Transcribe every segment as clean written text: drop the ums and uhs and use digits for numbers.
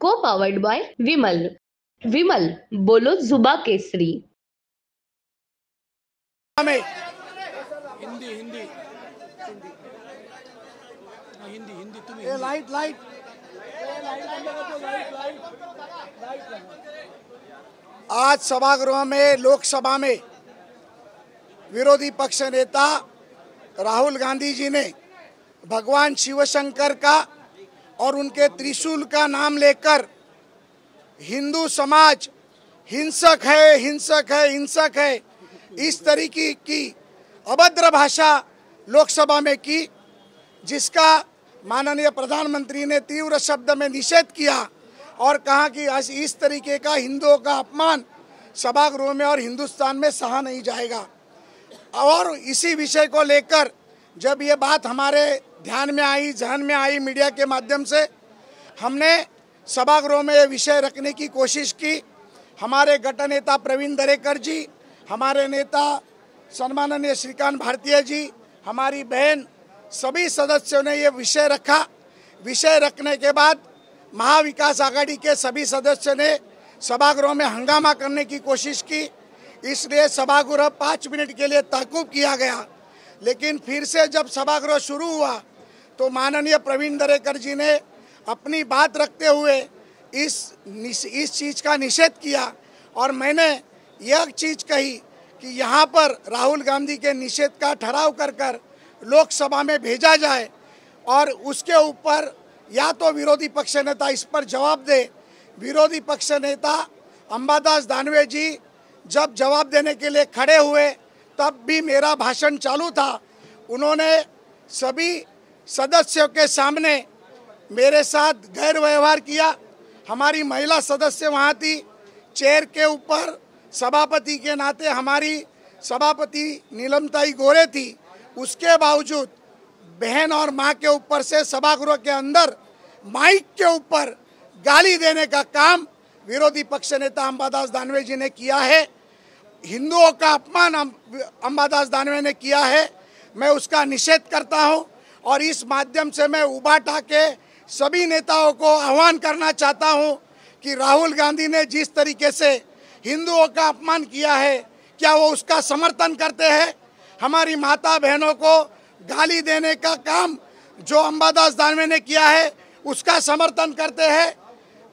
को powered by विमल। विमल, बोलो जुबा केसरी। में हिंदी हिंदी हिंदी हिंदी तुम्ही ये लाइट लाइट आज सभागृह में लोकसभा में विरोधी पक्ष नेता राहुल गांधी जी ने भगवान शिवशंकर का और उनके त्रिशूल का नाम लेकर हिंदू समाज हिंसक है, हिंसक है, हिंसक है, इस तरीके की अभद्र भाषा लोकसभा में की, जिसका माननीय प्रधानमंत्री ने तीव्र शब्द में निषेध किया और कहा कि इस तरीके का हिंदुओं का अपमान सभागृह में और हिंदुस्तान में सहा नहीं जाएगा। और इसी विषय को लेकर जब ये बात हमारे ध्यान में आई, जहन में आई, मीडिया के माध्यम से हमने सभागृह में ये विषय रखने की कोशिश की। हमारे गट नेता प्रवीण दरेकर जी, हमारे नेता सम्माननीय श्रीकांत भारतीय जी, हमारी बहन, सभी सदस्यों ने ये विषय रखा। विषय रखने के बाद महाविकास आघाड़ी के सभी सदस्यों ने सभागृह में हंगामा करने की कोशिश की, इसलिए सभागृह 5 मिनट के लिए तहकूब किया गया। लेकिन फिर से जब सभागृह शुरू हुआ तो माननीय प्रवीण दरेकर जी ने अपनी बात रखते हुए इस चीज़ का निषेध किया और मैंने यह चीज़ कही कि यहाँ पर राहुल गांधी के निषेध का ठहराव कर लोकसभा में भेजा जाए और उसके ऊपर या तो विरोधी पक्ष नेता इस पर जवाब दे। विरोधी पक्ष नेता अंबादास दानवे जी जब जवाब देने के लिए खड़े हुए तब भी मेरा भाषण चालू था। उन्होंने सभी सदस्यों के सामने मेरे साथ गैर व्यवहार किया। हमारी महिला सदस्य वहाँ थी, चेयर के ऊपर सभापति के नाते हमारी सभापति नीलमताई गोरे थी। उसके बावजूद बहन और माँ के ऊपर से सभागृह के अंदर माइक के ऊपर गाली देने का काम विरोधी पक्ष नेता अंबादास दानवे जी ने किया है। हिंदुओं का अपमान अंबादास दानवे ने किया है। मैं उसका निषेध करता हूं और इस माध्यम से मैं उबाटा के सभी नेताओं को आह्वान करना चाहता हूं कि राहुल गांधी ने जिस तरीके से हिंदुओं का अपमान किया है, क्या वो उसका समर्थन करते हैं? हमारी माता बहनों को गाली देने का काम जो अंबादास दानवे ने किया है उसका समर्थन करते हैं?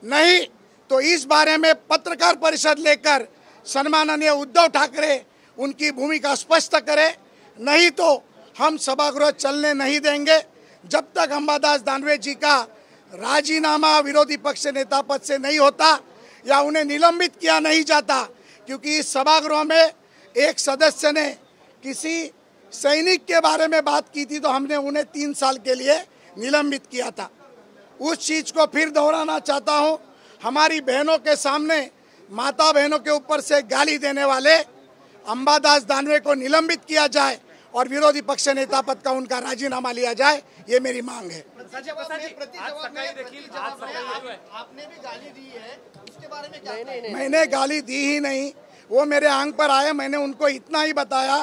नहीं। तो इस बारे में पत्रकार परिषद लेकर सम्माननीय उद्धव ठाकरे उनकी भूमिका स्पष्ट करें, नहीं तो हम सभागृह चलने नहीं देंगे जब तक अंबादास दानवे जी का राजीनामा विरोधी पक्ष नेता पद से नहीं होता या उन्हें निलंबित किया नहीं जाता। क्योंकि इस सभागृह में एक सदस्य ने किसी सैनिक के बारे में बात की थी तो हमने उन्हें 3 साल के लिए निलंबित किया था। उस चीज़ को फिर दोहराना चाहता हूँ। हमारी बहनों के सामने माता बहनों के ऊपर से गाली देने वाले अंबादास दानवे को निलंबित किया जाए और विरोधी पक्ष नेता पद का उनका राजीनामा लिया जाए, ये मेरी मांग है। आपने भी गाली दी है, उसके बारे में क्या? मैंने गाली दी ही नहीं, वो मेरे आंग पर आए। मैंने उनको इतना ही बताया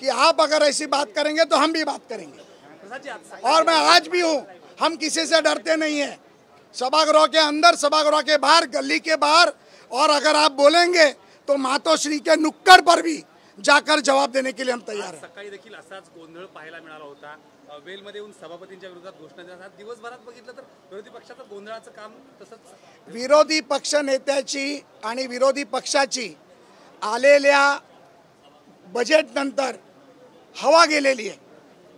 कि आप अगर ऐसी बात करेंगे तो हम भी बात करेंगे और मैं आज भी हूँ। हम किसी से डरते नहीं हैं, सभागृह के अंदर, सभागृह के बाहर, गली के बाहर, और अगर आप बोलेंगे तो मातोश्री के नुक्कड़ पर भी जाकर जवाब देने के लिए हम तैयार हैं। सकाळी देखील असाच गोंधळ पाहायला मिळाला होता। वेलमध्ये येऊन सभापतींच्या विरोधात घोषणा देण्यात, दिवसभरात बघितलं तर विरोधी पक्षाचं गोंधळाचं काम तसंच विरोधी पक्ष नेत्याची आणि विरोधी पक्षाची आलेल्या बजेट नंतर हवा गेलेली आहे।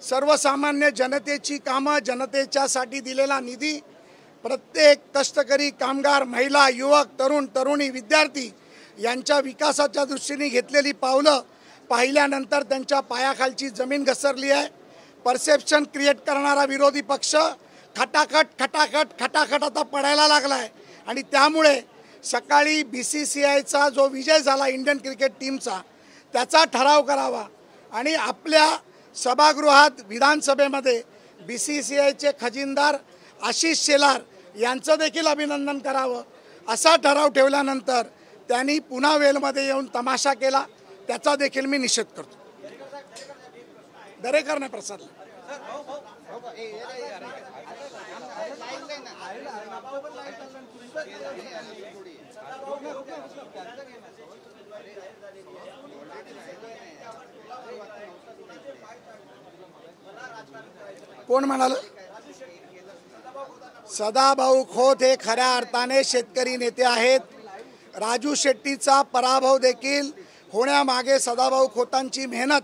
सर्वसामान्य जनतेची कामं, जनतेच्यासाठी दिलेला निधी, प्रत्येक कष्टकरी, कामगार, महिला, युवक, तरुण, तरुणी, विद्यार्थी यांच्या विकासाच्या दृष्टीने घेतलेली पावलं पाहिल्यानंतर त्यांच्या पायाखालची जमीन घसरली आहे। परसेप्शन क्रिएट करणारा विरोधी पक्ष खटाखट खटाखट खटाखट आता पडायला लागला आहे आणि त्यामुळे सकाळी BCCIचा जो विजय झाला इंडियन क्रिकेट टीमचा, त्याचा ठराव करावा आणि आपल्या सभागृहात विधानसभेमध्ये BCCIचे खजिनदार आशिष शेलार यांचं देखील अभिनंदन करावं असा ठराव ठेवल्यानंतर त्यांनी पुन्हा वेलमध्ये येऊन तमाशा केला, त्याचा देखील मी निषेध करतो। दरेकर ने प्रसाद कोण म्हणाल? सदाभाऊ खोत हे खऱ्या अर्थाने शेतकरी नेते आहेत. राजू शेट्टीचा पराभव देखील होण्यामागे सदाभाऊ खोतांची मेहनत,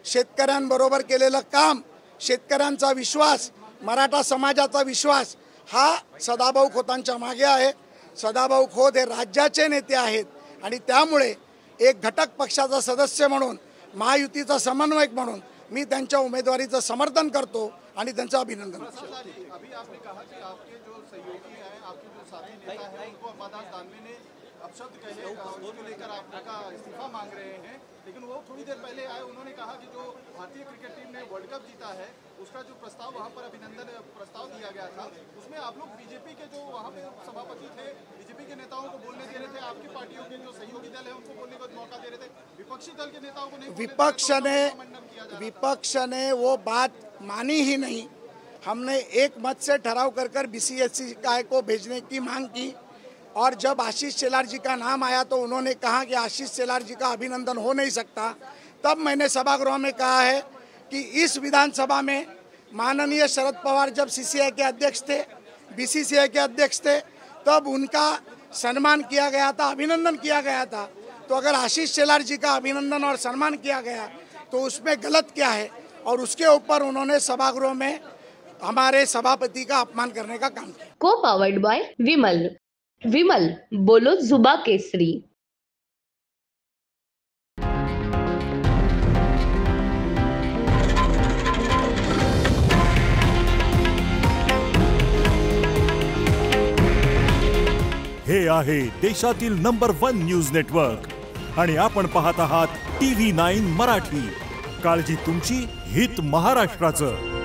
शेतकऱ्यांबरोबर केलेलं काम, शेतकऱ्यांचा विश्वास, मराठा समाजाचा विश्वास हा सदाभाऊ खोतांच्या मागे आहे. सदाभाऊ खोत हे राज्याचे नेते आहेत आणि त्यामुळे एक घटक पक्षाचा सदस्य म्हणून, महायुतीचा समन्वयक म्हणून मी त्यांच्या उमेदवारीचं समर्थन करतो आणि त्यांचं अभिनंदन करतो. अभी आपने कहा कि आपके जो सहयोगी हैं, आपके जो साथी नेता हैं, उनको अम्बादास दानवे ने अपशब्द कहे, उसको लेकर आपका इस्तीफा मांग रहे हैं, लेकिन वो थोड़ी देर पहले आए, उन्होंने कहा कि जो भारतीय क्रिकेट टीम ने वर्ल्ड कप जीता है उसका जो प्रस्ताव वहाँ पर अभिनंदन प्रस्ताव दिया गया था, उसमें आप लोग बीजेपी के जो वहाँ पे सभापति थे, बीजेपी के नेताओं को बोलने दे रहे थे, आपकी पार्टियों के जो सहयोगी दल है उनको बोलने का मौका दे रहे थे, विपक्षी दल के नेताओं को नहीं. विपक्ष ने वो बात मानी ही नहीं. हमने एक मत से ठहराव कर बीसीएससी को भेजने की मांग की और जब आशीष शेलार जी का नाम आया तो उन्होंने कहा कि आशीष शेलार जी का अभिनंदन हो नहीं सकता. तब मैंने सभागृह में कहा है कि इस विधानसभा में माननीय शरद पवार जब सीसीआई के अध्यक्ष थे, बीसीसीआई के अध्यक्ष थे, तब उनका सम्मान किया गया था, अभिनंदन किया गया था. तो अगर आशीष शेलार जी का अभिनंदन और सम्मान किया गया तो उसमें गलत क्या है? और उसके ऊपर उन्होंने सभागृह में हमारे सभापति का अपमान करने का काम किया. को पावर्ड बाय विमल. विमल बोलो जुबा केसरी. हे आहे देशातील नंबर 1 न्यूज नेटवर्क आणि आपण पाहत आहात TV9 मराठी. काळजी तुमची, हित महाराष्ट्राचं.